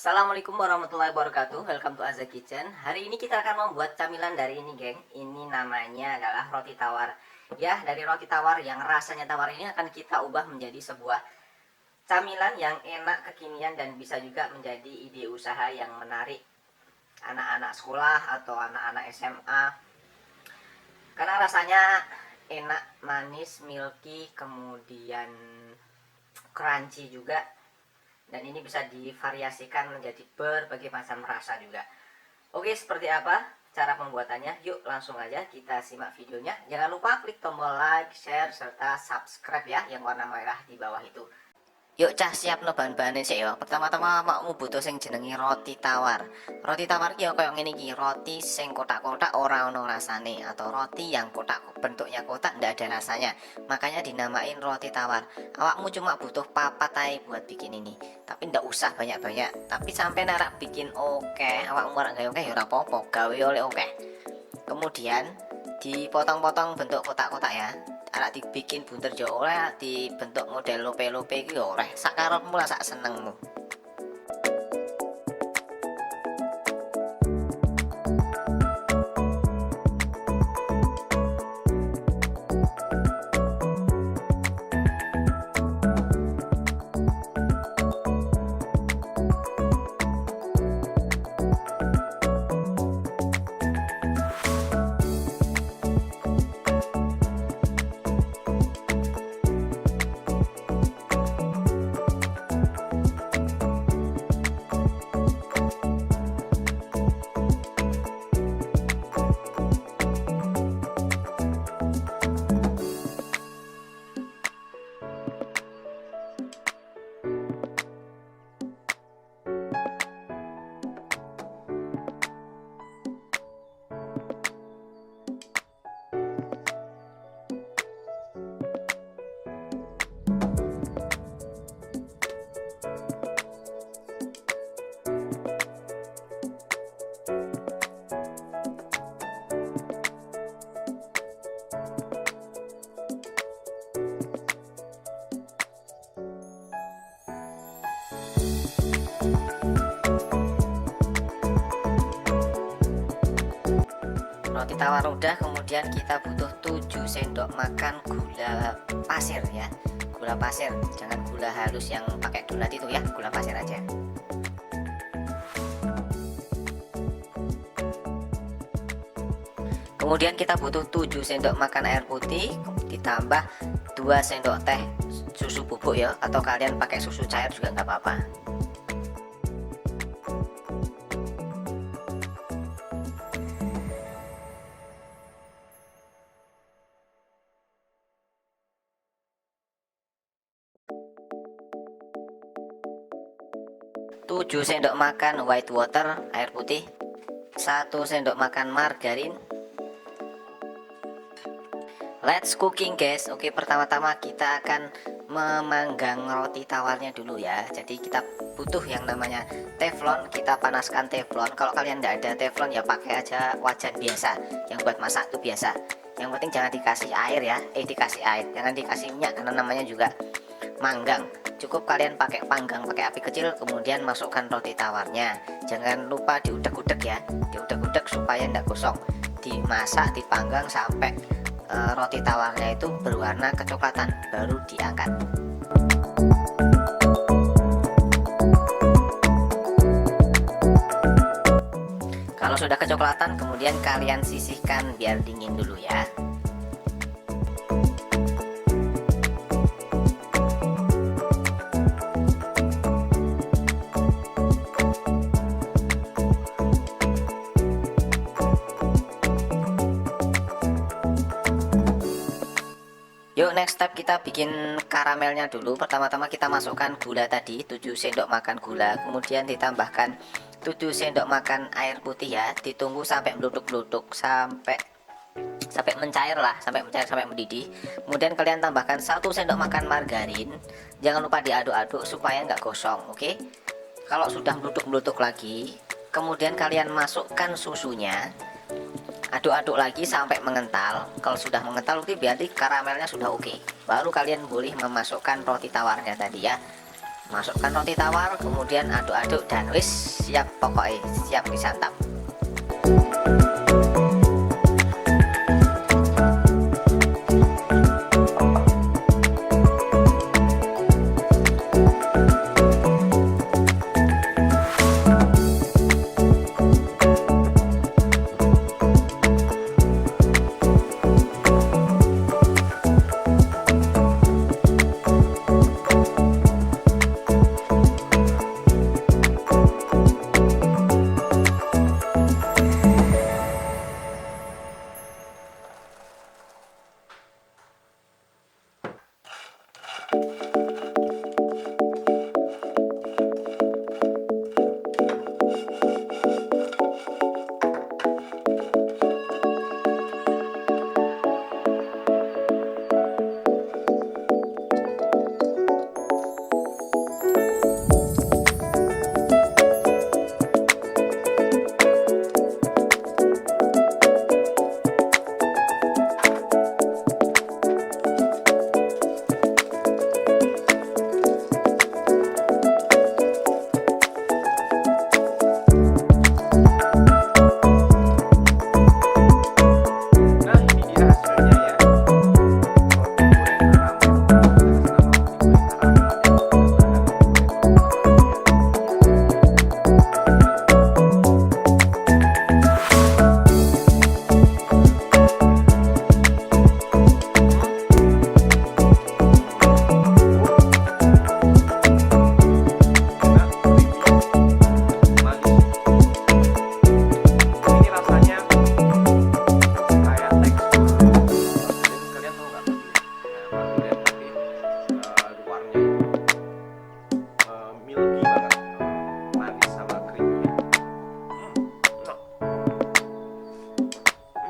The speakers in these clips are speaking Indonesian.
Assalamualaikum warahmatullahi wabarakatuh. Welcome to Azza Kitchen. Hari ini kita akan membuat camilan dari ini, geng. Ini namanya adalah roti tawar. Ya, dari roti tawar yang rasanya tawar ini akan kita ubah menjadi sebuah camilan yang enak, kekinian, dan bisa juga menjadi ide usaha yang menarik anak-anak sekolah atau anak-anak SMA. Karena rasanya enak, manis, milky, kemudian crunchy juga. Dan ini bisa divariasikan menjadi berbagai macam rasa juga. Oke, seperti apa cara pembuatannya? Yuk langsung aja kita simak videonya. Jangan lupa klik tombol like, share, serta subscribe ya, yang warna merah di bawah itu. Yuk cah, siap no bahan-bahannya sih ya. Pertama-tama makmu butuh sing jenengi roti tawar. Roti tawar ki ya kayak ngene iki, roti sing kotak-kotak ora ono rasane, atau roti yang kotak bentuknya kotak ndak ada rasanya. Makanya dinamain roti tawar. Awakmu cuma butuh papat ae buat bikin ini. Tapi ndak usah banyak-banyak. Tapi sampai narak bikin oke, awakmu ora gawe oke ya ora apa-apa, gawe oleh oke. Kemudian dipotong-potong bentuk kotak-kotak ya. Arak dibikin bunter jo oleh, dibentuk model lope-lope iki oleh. Sak karepmu lah, sak senengmu. Roti tawar udah, kemudian kita butuh 7 sendok makan gula pasir ya. Gula pasir, jangan gula halus yang pakai donat itu ya, gula pasir aja. Kemudian kita butuh 7 sendok makan air putih, ditambah 2 sendok teh susu bubuk ya, atau kalian pakai susu cair juga nggak apa-apa. Tujuh sendok makan white water, air putih, 1 sendok makan margarin. Let's cooking guys. Oke, pertama-tama kita akan memanggang roti tawarnya dulu ya. Jadi kita butuh yang namanya teflon. Kita panaskan teflon. Kalau kalian tidak ada teflon ya pakai aja wajan biasa yang buat masak itu biasa. Yang penting jangan dikasih air ya. Dikasih air, jangan dikasih minyak karena namanya juga manggang. Cukup kalian pakai panggang, pakai api kecil, kemudian masukkan roti tawarnya. Jangan lupa diudek-udek ya, diudek-udek supaya tidak gosong. Dimasak, dipanggang sampai roti tawarnya itu berwarna kecoklatan, baru diangkat. Kalau sudah kecoklatan, kemudian kalian sisihkan biar dingin dulu ya. Yuk, next step kita bikin karamelnya dulu. Pertama-tama kita masukkan gula tadi, 7 sendok makan gula, kemudian ditambahkan 7 sendok makan air putih ya. Ditunggu sampai melutuk-lutuk, sampai mencair lah, sampai mendidih. Kemudian kalian tambahkan 1 sendok makan margarin. Jangan lupa diaduk-aduk supaya nggak gosong, oke? Kalau sudah melutuk-melutuk lagi, kemudian kalian masukkan susunya. Aduk-aduk lagi sampai mengental. Kalau sudah mengental berarti karamelnya sudah oke. Baru kalian boleh memasukkan roti tawarnya tadi ya. Masukkan roti tawar, kemudian aduk-aduk dan wis siap, pokoknya siap disantap.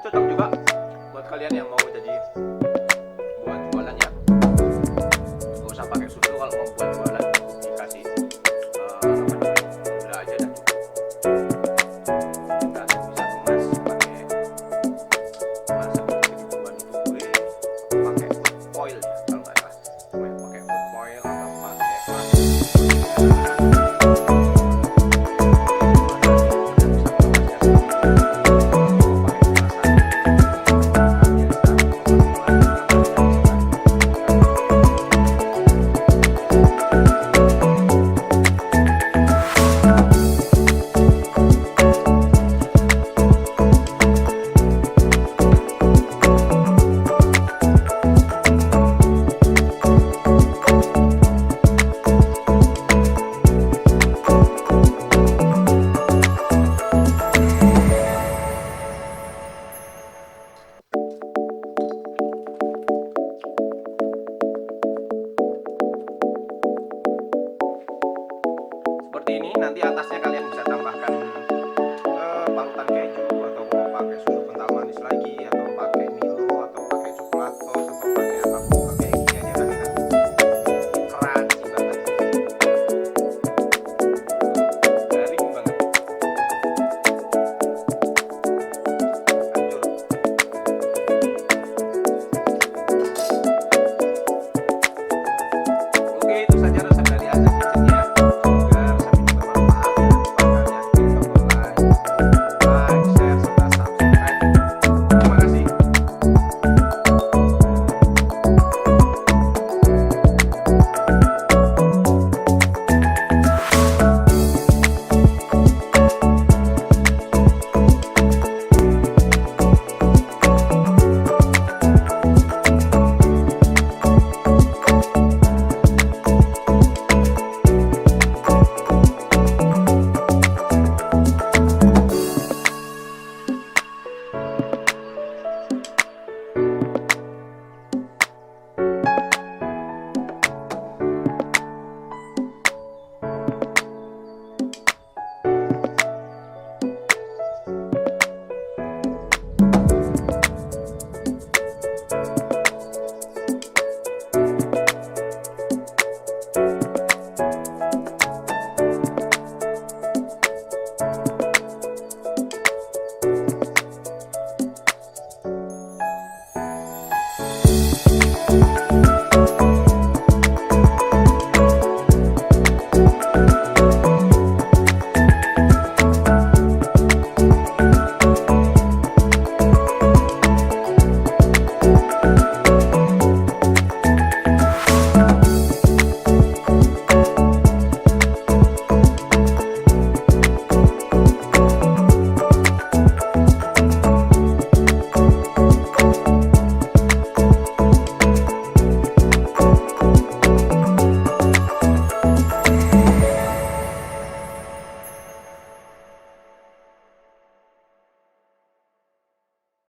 Cocok juga buat kalian yang mau jadi buat jualan ya. Gak usah pakai susu kalau mau buat jualan, dikasih gula aja dah. Kita bisa kemas pakai kemasan jadi buat itu gue pakai food foil ya kalau nggak salah. Pakai food foil atau pakai plastik. Seperti ini, nanti atasnya kalian bisa tambahkan parutan keju